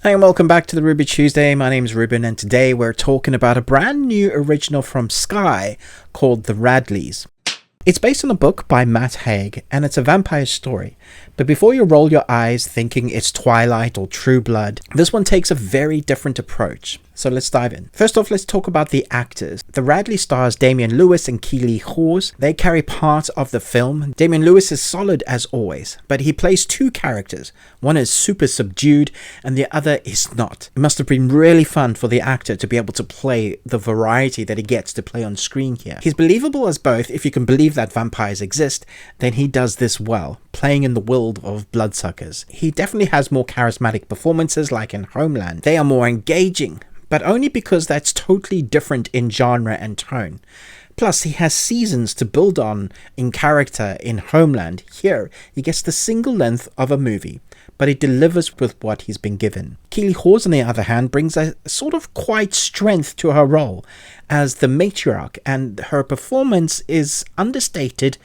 Hi and welcome back to the Ruby Tuesday. My name is Ruben and today we're talking about a brand new original from Sky called The Radleys. It's based on a book by Matt Haig and it's a vampire story. But before you roll your eyes thinking it's Twilight or True Blood, this one takes a very different approach. So let's dive in. First off, let's talk about the actors. The Radley stars Damian Lewis and Keely Hawes. They carry part of the film. Damian Lewis is solid as always, but he plays two characters. One is super subdued and the other is not. It must have been really fun for the actor to be able to play the variety that he gets to play on screen here. He's believable as both. If you can believe that vampires exist, then he does this well, playing in the world of bloodsuckers. He definitely has more charismatic performances like in Homeland. They are more engaging, but only because that's totally different in genre and tone. Plus, he has seasons to build on in character in Homeland. Here, he gets the single length of a movie, but he delivers with what he's been given. Keely Hawes, on the other hand, brings a sort of quiet strength to her role as the matriarch, and her performance is understated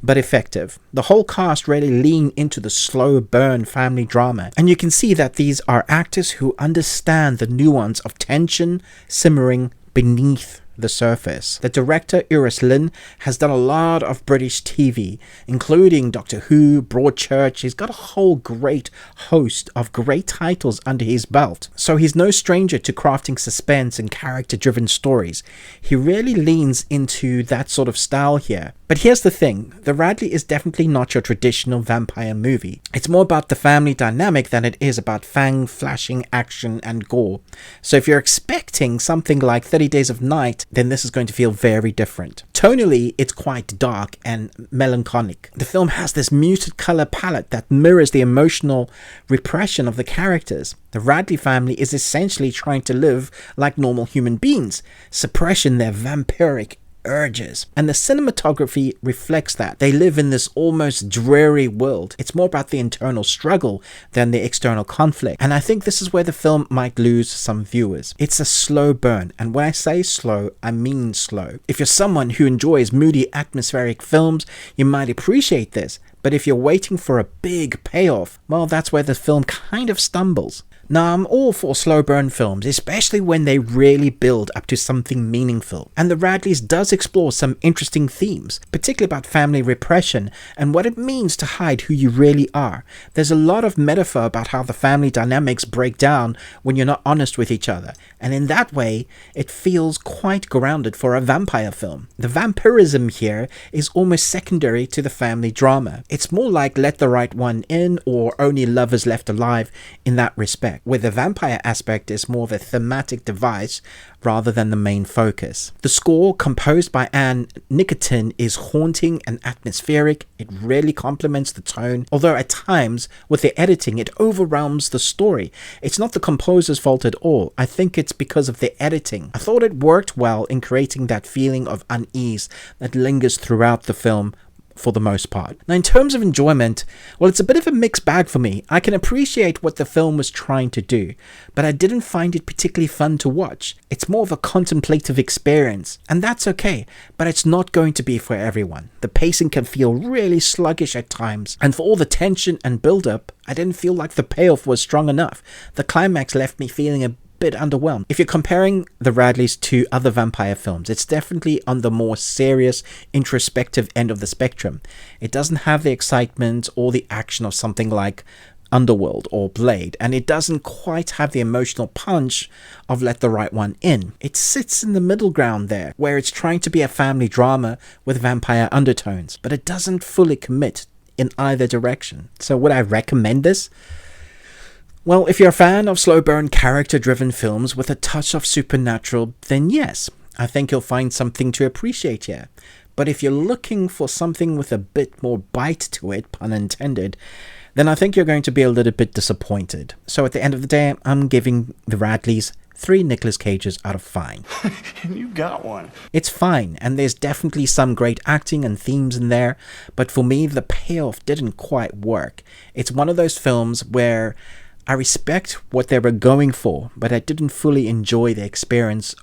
but effective. The whole cast really lean into the slow burn family drama, and you can see that these are actors who understand the nuance of tension simmering beneath the surface. The director, Iris Lynn, has done a lot of British TV, including Doctor Who, Broadchurch. He's got a whole great host of great titles under his belt. So he's no stranger to crafting suspense and character-driven stories. He really leans into that sort of style here. But here's the thing, The Radley is definitely not your traditional vampire movie. It's more about the family dynamic than it is about fang-flashing action and gore. So if you're expecting something like 30 Days of Night, then this is going to feel very different. Tonally, it's quite dark and melancholic. The film has this muted color palette that mirrors the emotional repression of the characters. The Radley family is essentially trying to live like normal human beings, suppressing their vampiric urges, and the cinematography reflects that. They live in this almost dreary world. It's more about the internal struggle than the external conflict, and I think this is where the film might lose some viewers. It's a slow burn, and when I say slow, I mean slow. If you're someone who enjoys moody atmospheric films, you might appreciate this, but if you're waiting for a big payoff, well, that's where the film kind of stumbles. Now, I'm all for slow burn films, especially when they really build up to something meaningful. And The Radleys does explore some interesting themes, particularly about family repression and what it means to hide who you really are. There's a lot of metaphor about how the family dynamics break down when you're not honest with each other. And in that way, it feels quite grounded for a vampire film. The vampirism here is almost secondary to the family drama. It's more like Let the Right One In or Only Lovers Left Alive in that respect, where the vampire aspect is more of a thematic device rather than the main focus. The score, composed by Anne Nicotine, is haunting and atmospheric. It really complements the tone, although at times, with the editing, it overwhelms the story. It's not the composer's fault at all. I think it's because of the editing. I thought it worked well in creating that feeling of unease that lingers throughout the film, for the most part. Now, in terms of enjoyment, well, it's a bit of a mixed bag for me. I can appreciate what the film was trying to do, but I didn't find it particularly fun to watch. It's more of a contemplative experience, and that's okay, but it's not going to be for everyone. The pacing can feel really sluggish at times, and for all the tension and build-up, I didn't feel like the payoff was strong enough. The climax left me feeling a bit underwhelmed. If you're comparing The Radleys to other vampire films, it's definitely on the more serious, introspective end of the spectrum. It doesn't have the excitement or the action of something like Underworld or Blade, and it doesn't quite have the emotional punch of Let the Right One In. It sits in the middle ground there, where it's trying to be a family drama with vampire undertones, but it doesn't fully commit in either direction. So would I recommend this? Well, if you're a fan of slow burn character-driven films with a touch of supernatural, then yes, I think you'll find something to appreciate here. But if you're looking for something with a bit more bite to it, pun intended, then I think you're going to be a little bit disappointed. So at the end of the day, I'm giving The Radleys 3 Nicolas Cages out of 5. You got one. It's fine, and there's definitely some great acting and themes in there, but for me, the payoff didn't quite work. It's one of those films where I respect what they were going for, but I didn't fully enjoy the experience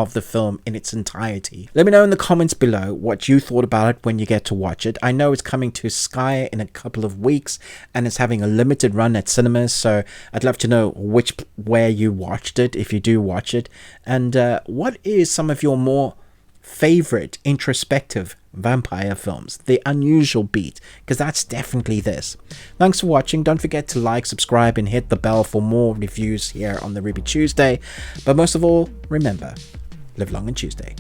of the film in its entirety. Let me know in the comments below what you thought about it when you get to watch it. I know it's coming to Sky in a couple of weeks and it's having a limited run at cinemas, so I'd love to know where you watched it, if you do watch it, and what is some of your more favorite introspective vampire films, the unusual beat, because that's definitely this. Thanks for watching. Don't forget to like, subscribe, and hit the bell for more reviews here on the Ruby Tuesday. But most of all, remember, live long on Tuesday.